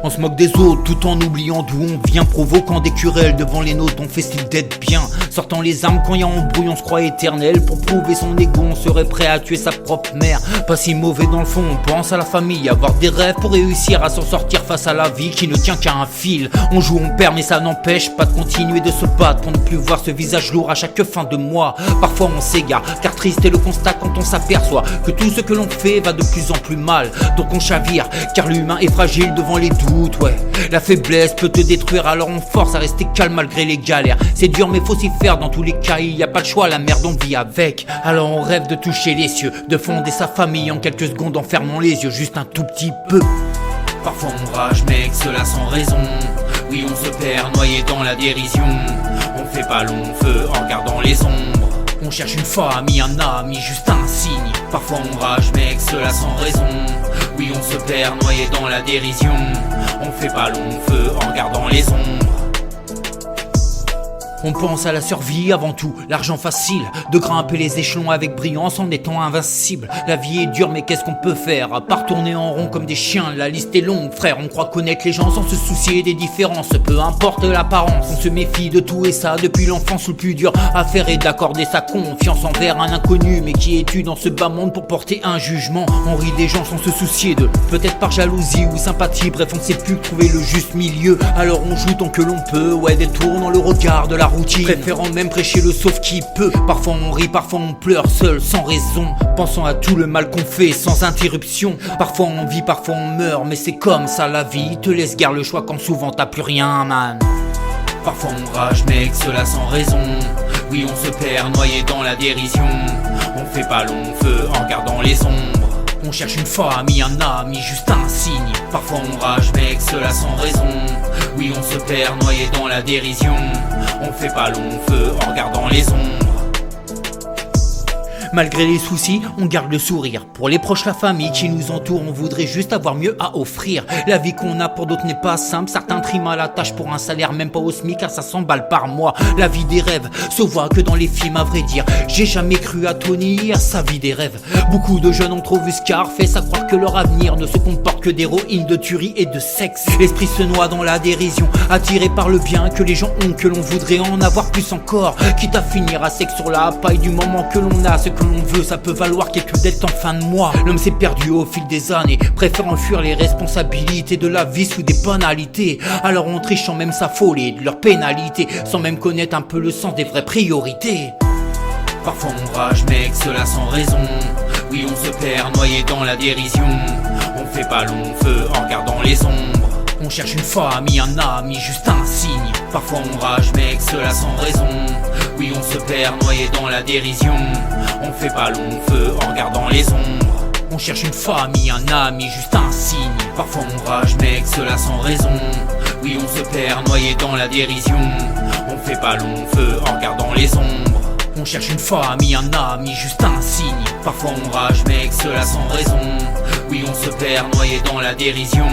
On se moque des autres tout en oubliant d'où on vient, provoquant des querelles devant les nôtres, on fait style d'être bien. Sortant les armes quand y a embrouille, on se croit éternel. Pour prouver son ego, on serait prêt à tuer sa propre mère. Pas si mauvais dans le fond, on pense à la famille, avoir des rêves pour réussir à s'en sortir face à la vie qui ne tient qu'à un fil. On joue, on perd, mais ça n'empêche pas de continuer de se battre pour ne plus voir ce visage lourd à chaque fin de mois. Parfois on s'égare, car triste est le constat quand on s'aperçoit que tout ce que l'on fait va de plus en plus mal. Donc on chavire, car l'humain est fragile devant les doutes, ouais. La faiblesse peut te détruire, alors on force à rester calme malgré les galères. C'est dur mais faut s'y faire, dans tous les cas il y a pas le choix, la merde on vit avec. Alors on rêve de toucher les cieux, de fonder sa famille en quelques secondes en fermant les yeux, juste un tout petit peu. Parfois on rage mec, cela sans raison. Oui on se perd noyé dans la dérision. On fait pas long feu en regardant les ombres. On cherche une famille, un ami, juste un signe. Parfois on rage mec, cela sans raison. Oui on se perd noyé dans la dérision. On fait pas long feu en regardant les ombres. On pense à la survie avant tout, l'argent facile, de grimper les échelons avec brillance en étant invincible. La vie est dure mais qu'est-ce qu'on peut faire, à part tourner en rond comme des chiens, la liste est longue frère. On croit connaître les gens sans se soucier des différences, peu importe l'apparence. On se méfie de tout et ça depuis l'enfance, le plus dur à faire est d'accorder sa confiance envers un inconnu. Mais qui es-tu dans ce bas monde pour porter un jugement? On rit des gens sans se soucier d'eux, peut-être par jalousie ou sympathie, bref on ne sait plus trouver le juste milieu. Alors on joue tant que l'on peut, ouais, détournant le regard de la routine, préférant même prêcher le sauf qui peut. Parfois on rit, parfois on pleure seul, sans raison, pensant à tout le mal qu'on fait sans interruption. Parfois on vit, parfois on meurt, mais c'est comme ça la vie, te laisse guère le choix quand souvent t'as plus rien man. Parfois on rage mec, cela sans raison. Oui on se perd noyé dans la dérision. On fait pas long feu en regardant les ombres. On cherche une famille, un ami, juste un signe. Parfois on rage mec, cela sans raison. Oui on se perd noyé dans la dérision. On fait pas long feu en regardant les ombres. Malgré les soucis, on garde le sourire. Pour les proches, la famille qui nous entoure, on voudrait juste avoir mieux à offrir. La vie qu'on a pour d'autres n'est pas simple. Certains triment à la tâche pour un salaire même pas au SMIC à 500 balles par mois. La vie des rêves se voit que dans les films, à vrai dire. J'ai jamais cru à Tony, à sa vie des rêves. Beaucoup de jeunes ont trop vu Scarface à croire que leur avenir ne se comporte que d'héroïne, de tuerie et de sexe. L'esprit se noie dans la dérision, attiré par le bien que les gens ont, que l'on voudrait en avoir plus encore. Quitte à finir à sec sur la paille du moment que l'on a, ce que l'on veut, ça peut valoir quelques dettes en fin de mois. L'homme s'est perdu au fil des années, préférant fuir les responsabilités de la vie sous des banalités. Alors on triche en même sa folie de leur pénalité, sans même connaître un peu le sens des vraies priorités. Parfois on rage mec, cela sans raison. Oui on se perd noyé dans la dérision. On fait pas long feu en regardant les ombres. On cherche une famille, un ami, juste un signe. Parfois on rage mec, cela sans raison. Oui on se perd noyé dans la dérision. On fait pas long feu en regardant les ombres. On cherche une famille, un ami, juste un signe. Parfois on rage mec, cela sans raison. Oui on se perd noyé dans la dérision. On fait pas long feu en regardant les ombres. On cherche une famille, un ami, juste un signe. Parfois on rage mec, cela sans raison. Oui on se perd noyé dans la dérision.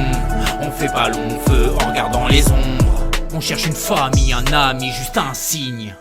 On fait pas long feu en regardant les ombres. On cherche une famille, un ami, juste un signe.